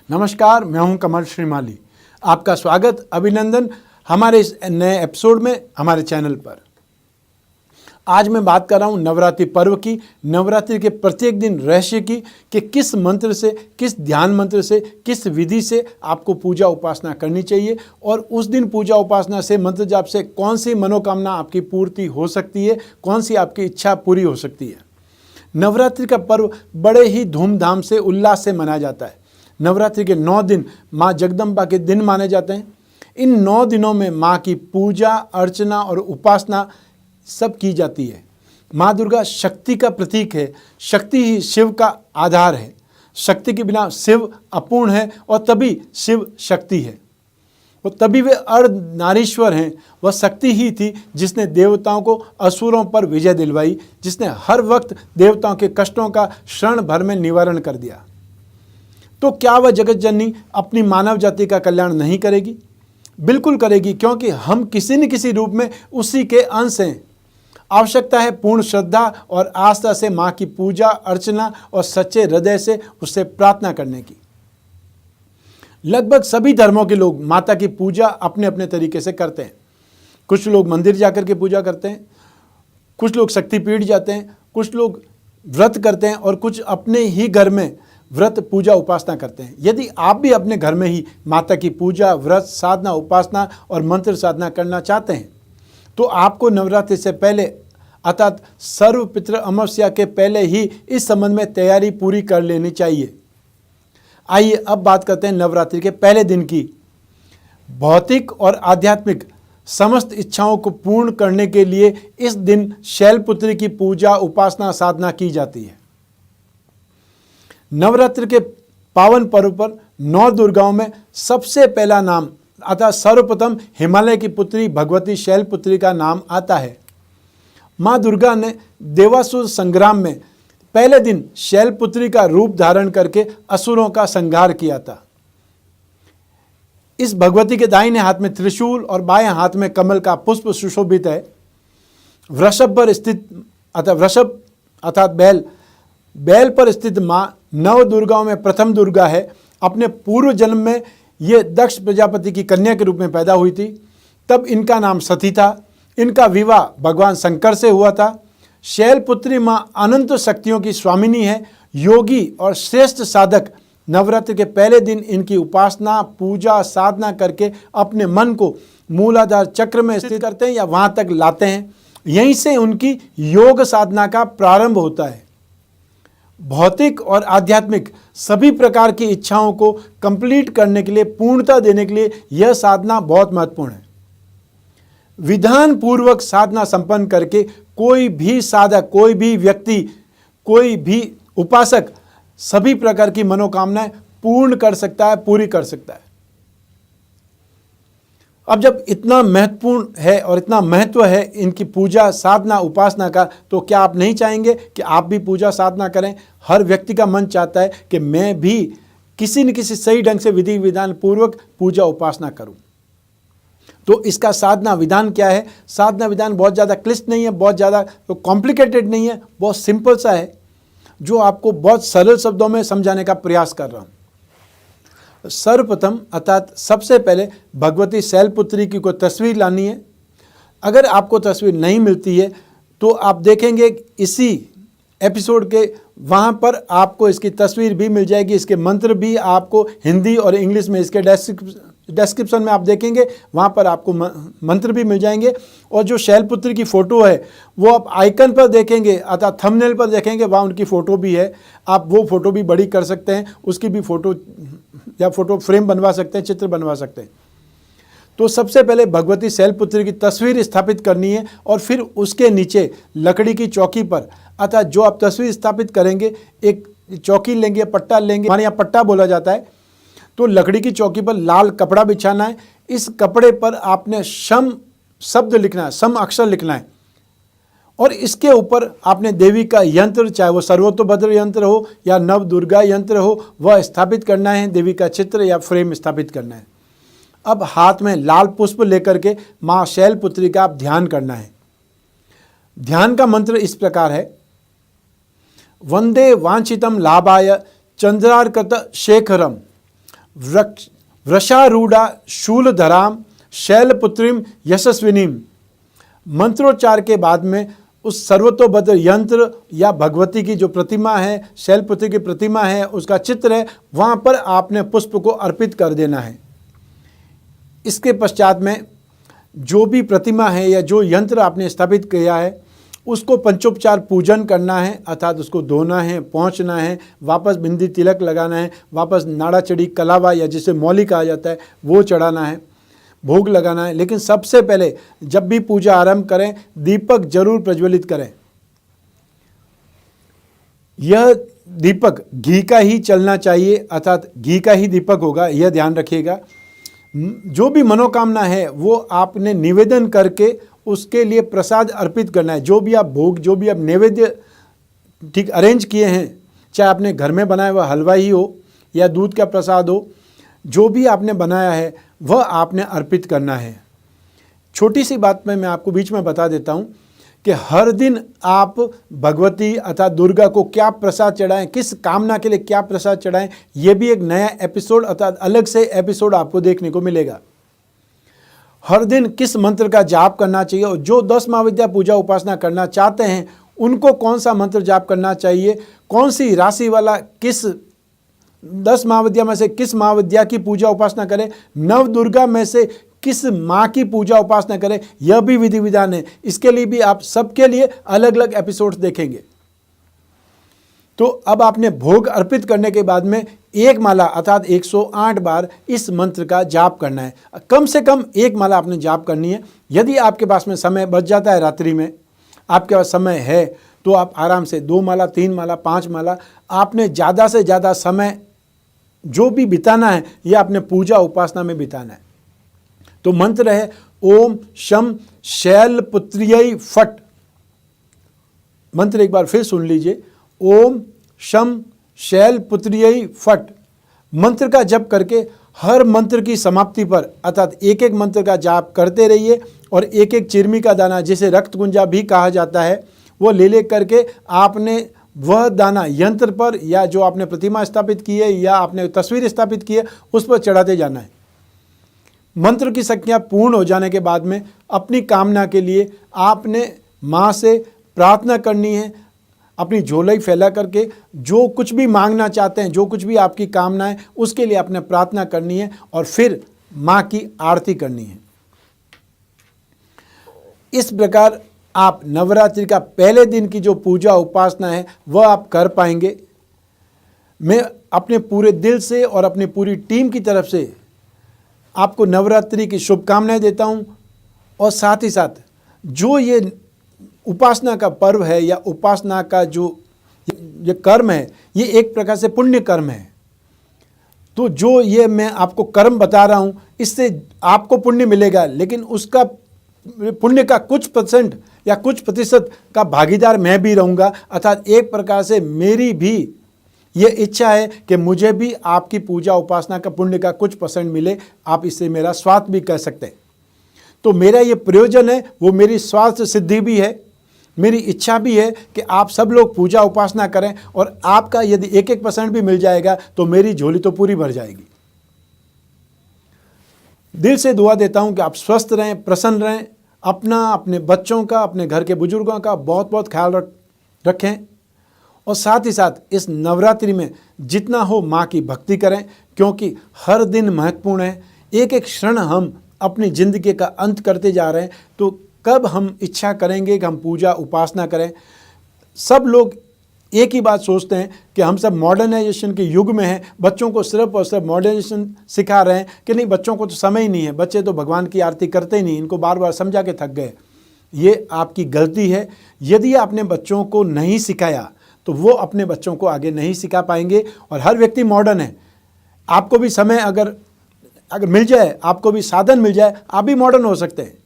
नमस्कार, मैं हूं कमल श्रीमाली। आपका स्वागत, अभिनंदन हमारे इस नए एपिसोड में हमारे चैनल पर। आज मैं बात कर रहा हूं नवरात्रि पर्व की, नवरात्रि के प्रत्येक दिन रहस्य की, कि किस मंत्र से, किस ध्यान मंत्र से, किस विधि से आपको पूजा उपासना करनी चाहिए और उस दिन पूजा उपासना से, मंत्र जाप से कौन सी मनोकामना आपकी पूर्ति हो सकती है, कौन सी आपकी इच्छा पूरी हो सकती है। नवरात्रि का पर्व बड़े ही धूमधाम से, उल्लास से मनाया जाता है। नवरात्रि के 9 दिन माँ जगदम्बा के दिन माने जाते हैं। इन 9 दिनों में माँ की पूजा, अर्चना और उपासना सब की जाती है। माँ दुर्गा शक्ति का प्रतीक है। शक्ति ही शिव का आधार है। शक्ति के बिना शिव अपूर्ण है और तभी शिव शक्ति है। और तभी वे अर्धनारीश्वर हैं। वह शक्ति ही थी जिसने देवताओं को असुरों पर विजय दिलवाई, जिसने हर वक्त देवताओं के कष्टों का क्षण भर में निवारण कर दिया। तो क्या वह जगत जननी अपनी मानव जाति का कल्याण नहीं करेगी? बिल्कुल करेगी, क्योंकि हम किसी न किसी रूप में उसी के अंश हैं। आवश्यकता है पूर्ण श्रद्धा और आस्था से माँ की पूजा अर्चना और सच्चे हृदय से उससे प्रार्थना करने की। लगभग सभी धर्मों के लोग माता की पूजा अपने अपने तरीके से करते हैं। कुछ लोग मंदिर जाकर के पूजा करते हैं, कुछ लोग शक्तिपीठ जाते हैं, कुछ लोग व्रत करते हैं और कुछ अपने ही घर में व्रत पूजा उपासना करते हैं। यदि आप भी अपने घर में ही माता की पूजा, व्रत, साधना, उपासना और मंत्र साधना करना चाहते हैं तो आपको नवरात्रि से पहले अर्थात सर्वपितृ अमावस्या के पहले ही इस संबंध में तैयारी पूरी कर लेनी चाहिए। आइए अब बात करते हैं नवरात्रि के पहले दिन की। भौतिक और आध्यात्मिक समस्त इच्छाओं को पूर्ण करने के लिए इस दिन शैलपुत्री की पूजा उपासना साधना की जाती है। नवरात्रि के पावन पर्व पर 9 दुर्गाओं में सबसे पहला नाम अतः सर्वप्रथम हिमालय की पुत्री भगवती शैलपुत्री का नाम आता है। माँ दुर्गा ने देवासुर संग्राम में पहले दिन शैलपुत्री का रूप धारण करके असुरों का संहार किया था। इस भगवती के दाहिने हाथ में त्रिशूल और बाएं हाथ में कमल का पुष्प सुशोभित है। वृषभ पर स्थित वृषभ अर्थात बैल पर स्थित माँ नव दुर्गाओं में प्रथम दुर्गा है। अपने पूर्व जन्म में ये दक्ष प्रजापति की कन्या के रूप में पैदा हुई थी। तब इनका नाम सती था। इनका विवाह भगवान शंकर से हुआ था। शैलपुत्री माँ अनंत शक्तियों की स्वामिनी है। योगी और श्रेष्ठ साधक नवरात्रि के पहले दिन इनकी उपासना, पूजा, साधना करके अपने मन को मूलाधार चक्र में स्थित करते हैं या वहाँ तक लाते हैं। यहीं से उनकी योग साधना का प्रारंभ होता है। भौतिक और आध्यात्मिक सभी प्रकार की इच्छाओं को कंप्लीट करने के लिए, पूर्णता देने के लिए यह साधना बहुत महत्वपूर्ण है। विधान पूर्वक साधना संपन्न करके कोई भी साधक, कोई भी व्यक्ति, कोई भी उपासक सभी प्रकार की मनोकामनाएं पूर्ण कर सकता है, पूरी कर सकता है। अब जब इतना महत्वपूर्ण है और इतना महत्व है इनकी पूजा, साधना, उपासना का, तो क्या आप नहीं चाहेंगे कि आप भी पूजा साधना करें? हर व्यक्ति का मन चाहता है कि मैं भी किसी न किसी सही ढंग से विधि विधान पूर्वक पूजा उपासना करूं। तो इसका साधना विधान क्या है? साधना विधान बहुत ज़्यादा क्लिष्ट नहीं है, बहुत ज़्यादा कॉम्प्लिकेटेड नहीं है, बहुत सिंपल सा है, जो आपको बहुत सरल शब्दों में समझाने का प्रयास कर रहा हूँ। सर्वप्रथम अर्थात सबसे पहले भगवती शैलपुत्री की कोई तस्वीर लानी है। अगर आपको तस्वीर नहीं मिलती है तो आप देखेंगे इसी एपिसोड के वहाँ पर आपको इसकी तस्वीर भी मिल जाएगी। इसके मंत्र भी आपको हिंदी और इंग्लिश में इसके डिस्क्रिप्शन में आप देखेंगे, वहाँ पर आपको मंत्र भी मिल जाएंगे। और जो शैलपुत्री की फ़ोटो है वो आप आइकन पर देखेंगे अर्थात थंबनेल पर देखेंगे, वहाँ उनकी फ़ोटो भी है। आप वो फ़ोटो भी बड़ी कर सकते हैं, उसकी भी फ़ोटो या फ़ोटो फ्रेम बनवा सकते हैं, चित्र बनवा सकते हैं। तो सबसे पहले भगवती शैलपुत्री की तस्वीर स्थापित करनी है और फिर उसके नीचे लकड़ी की चौकी पर अर्थात जो आप तस्वीर स्थापित करेंगे, एक चौकी लेंगे, पट्टा लेंगे, हमारे यहाँ पट्टा बोला जाता है। तो लकड़ी की चौकी पर लाल कपड़ा बिछाना है। इस कपड़े पर आपने शम शब्द लिखना है, सम अक्षर लिखना है और इसके ऊपर आपने देवी का यंत्र, चाहे वो सर्वतोभद्र यंत्र हो या नव दुर्गा यंत्र हो, वह स्थापित करना है। देवी का चित्र या फ्रेम स्थापित करना है। अब हाथ में लाल पुष्प लेकर के माँ शैलपुत्री का आप ध्यान करना है। ध्यान का मंत्र इस प्रकार है, वंदे वांछितम लाभाय चंद्रार्कत शेखरम वृषारूढ़ा शूलधराम शैलपुत्रीम यशस्विनीम। मंत्रोच्चार के बाद में उस सर्वतोभद्र यंत्र या भगवती की जो प्रतिमा है, शैलपुत्री की प्रतिमा है, उसका चित्र है, वहाँ पर आपने पुष्प को अर्पित कर देना है। इसके पश्चात में जो भी प्रतिमा है या जो यंत्र आपने स्थापित किया है उसको पंचोपचार पूजन करना है, अर्थात उसको धोना है, पोंछना है, वापस बिंदी तिलक लगाना है, वापस नाड़ा चढ़ी कलावा या जिसे मौली कहा जाता है वो चढ़ाना है, भोग लगाना है। लेकिन सबसे पहले जब भी पूजा आरंभ करें दीपक जरूर प्रज्वलित करें। यह दीपक घी का ही चलना चाहिए, अर्थात घी का ही दीपक होगा, यह ध्यान रखिएगा। जो भी मनोकामना है वो आपने निवेदन करके उसके लिए प्रसाद अर्पित करना है। जो भी आप भोग, जो भी आप नैवेद्य ठीक अरेंज किए हैं, चाहे आपने घर में बनाया हुआ हलवा ही हो या दूध का प्रसाद हो, जो भी आपने बनाया है वह आपने अर्पित करना है। छोटी सी बात मैं आपको बीच में बता देता हूँ कि हर दिन आप भगवती अर्थात दुर्गा को क्या प्रसाद चढ़ाएं, किस कामना के लिए क्या प्रसाद चढ़ाएं, यह भी एक नया एपिसोड अर्थात अलग से एपिसोड आपको देखने को मिलेगा। हर दिन किस मंत्र का जाप करना चाहिए और जो 10 महाविद्या पूजा उपासना करना चाहते हैं उनको कौन सा मंत्र जाप करना चाहिए, कौन सी राशि वाला किस 10 महाविद्या में से किस महाविद्या की पूजा उपासना करें, नव दुर्गा में से किस माँ की पूजा उपासना करें, यह भी विधि विधान है। इसके लिए भी आप सबके लिए अलग अलग एपिसोड्स देखेंगे। तो अब आपने भोग अर्पित करने के बाद में एक माला अर्थात 108 बार इस मंत्र का जाप करना है। कम से कम एक माला आपने जाप करनी है। यदि आपके पास में समय बच जाता है, रात्रि में आपके पास समय है, तो आप आराम से 2 माला, 3 माला, 5 माला, आपने ज़्यादा से ज़्यादा समय जो भी बिताना है यह आपने पूजा उपासना में बिताना है। तो मंत्र है ओम शम शैलपुत्र्यै फट। मंत्र एक बार फिर सुन लीजिए, ओम शम शैलपुत्र्यै फट। मंत्र का जप करके हर मंत्र की समाप्ति पर अर्थात एक एक मंत्र का जाप करते रहिए और एक एक चिरमी का दाना जिसे रक्त कुंजा भी कहा जाता है वो ले करके आपने वह दाना यंत्र पर या जो आपने प्रतिमा स्थापित की है या आपने तस्वीर स्थापित की है उस पर चढ़ाते जाना है। मंत्र की संख्या पूर्ण हो जाने के बाद में अपनी कामना के लिए आपने माँ से प्रार्थना करनी है। अपनी झोलाई फैला करके जो कुछ भी मांगना चाहते हैं, जो कुछ भी आपकी कामना है उसके लिए आपने प्रार्थना करनी है और फिर माँ की आरती करनी है। इस प्रकार आप नवरात्रि का पहले दिन की जो पूजा उपासना है वह आप कर पाएंगे। मैं अपने पूरे दिल से और अपनी पूरी टीम की तरफ से आपको नवरात्रि की शुभकामनाएं देता हूं और साथ ही साथ जो ये उपासना का पर्व है या उपासना का जो ये कर्म है ये एक प्रकार से पुण्य कर्म है। तो जो ये मैं आपको कर्म बता रहा हूँ इससे आपको पुण्य मिलेगा, लेकिन उसका पुण्य का कुछ % या कुछ प्रतिशत का भागीदार मैं भी रहूँगा। अर्थात एक प्रकार से मेरी भी ये इच्छा है कि मुझे भी आपकी पूजा उपासना का पुण्य का कुछ % मिले। आप इससे मेरा स्वार्थ भी कह सकते हैं। तो मेरा ये प्रयोजन है वो मेरी स्वार्थ सिद्धि भी है, मेरी इच्छा भी है कि आप सब लोग पूजा उपासना करें और आपका यदि 1% भी मिल जाएगा तो मेरी झोली तो पूरी भर जाएगी। दिल से दुआ देता हूं कि आप स्वस्थ रहें, प्रसन्न रहें, अपना, अपने बच्चों का, अपने घर के बुजुर्गों का बहुत बहुत ख्याल रखें और साथ ही साथ इस नवरात्रि में जितना हो माँ की भक्ति करें, क्योंकि हर दिन महत्वपूर्ण है। एक एक क्षण हम अपनी ज़िंदगी का अंत करते जा रहे हैं, तो कब हम इच्छा करेंगे कि हम पूजा उपासना करें। सब लोग एक ही बात सोचते हैं कि हम सब मॉडर्नाइजेशन के युग में हैं, बच्चों को सिर्फ और सिर्फ मॉडर्नाइजेशन सिखा रहे हैं कि नहीं, बच्चों को तो समय ही नहीं है, बच्चे तो भगवान की आरती करते ही नहीं, इनको बार बार समझा के थक गए। ये आपकी गलती है। यदि आपने बच्चों को नहीं सिखाया तो वो अपने बच्चों को आगे नहीं सिखा पाएंगे। और हर व्यक्ति मॉडर्न है, आपको भी समय अगर मिल जाए, आपको भी साधन मिल जाए, आप भी मॉडर्न हो सकते हैं।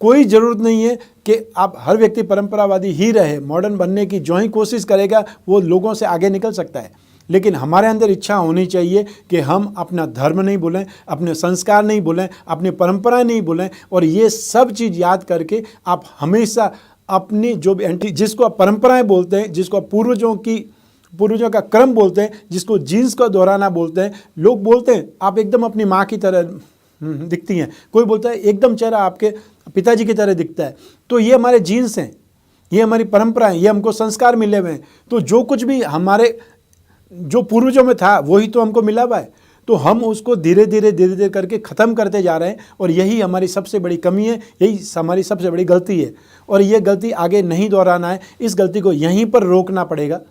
कोई ज़रूरत नहीं है कि आप हर व्यक्ति परंपरावादी ही रहे। मॉडर्न बनने की जो ही कोशिश करेगा वो लोगों से आगे निकल सकता है, लेकिन हमारे अंदर इच्छा होनी चाहिए कि हम अपना धर्म नहीं भूलें, अपने संस्कार नहीं भूलें, अपनी परंपराएं नहीं भूलें। और ये सब चीज़ याद करके आप हमेशा अपनी जो भी जिसको आप परंपराएं बोलते हैं, जिसको आप पूर्वजों की पूर्वजों का कर्म बोलते हैं, जिसको जीन्स का दोहराना बोलते हैं। लोग बोलते हैं आप एकदम अपनी माँ की तरह दिखती हैं, कोई बोलता है एकदम चेहरा आपके पिताजी की तरह दिखता है। तो ये हमारे जीन्स हैं, ये हमारी परंपरा है, ये हमको संस्कार मिले हुए हैं। तो जो कुछ भी हमारे जो पूर्वजों में था वही तो हमको मिला हुआ है। तो हम उसको धीरे धीरे करके ख़त्म करते जा रहे हैं, और यही हमारी सबसे बड़ी कमी है, यही हमारी सबसे बड़ी गलती है। और ये गलती आगे नहीं दोहराना है, इस गलती को यहीं पर रोकना पड़ेगा,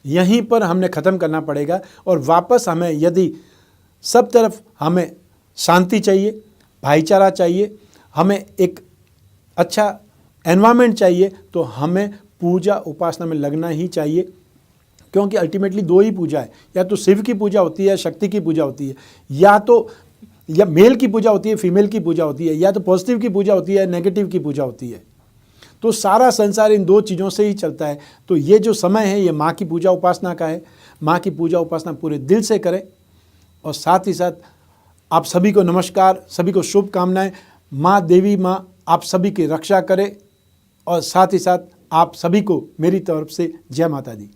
यहीं पर हमने ख़त्म करना पड़ेगा। और वापस हमें, यदि सब तरफ हमें शांति चाहिए, भाईचारा चाहिए, हमें एक अच्छा एनवायरनमेंट चाहिए, तो हमें पूजा उपासना में लगना ही चाहिए। क्योंकि अल्टीमेटली दो ही पूजा है, या तो शिव की पूजा होती है, शक्ति की पूजा होती है, या मेल की पूजा होती है, फीमेल की पूजा होती है, या तो पॉजिटिव की पूजा होती है, नेगेटिव की पूजा होती है। तो सारा संसार इन दो चीज़ों से ही चलता है। तो ये जो समय है ये माँ की पूजा उपासना का है। माँ की पूजा उपासना पूरे दिल से करें। और साथ ही साथ आप सभी को नमस्कार, सभी को शुभकामनाएं। माँ देवी माँ आप सभी की रक्षा करे, और साथ ही साथ आप सभी को मेरी तरफ से जय माता दी।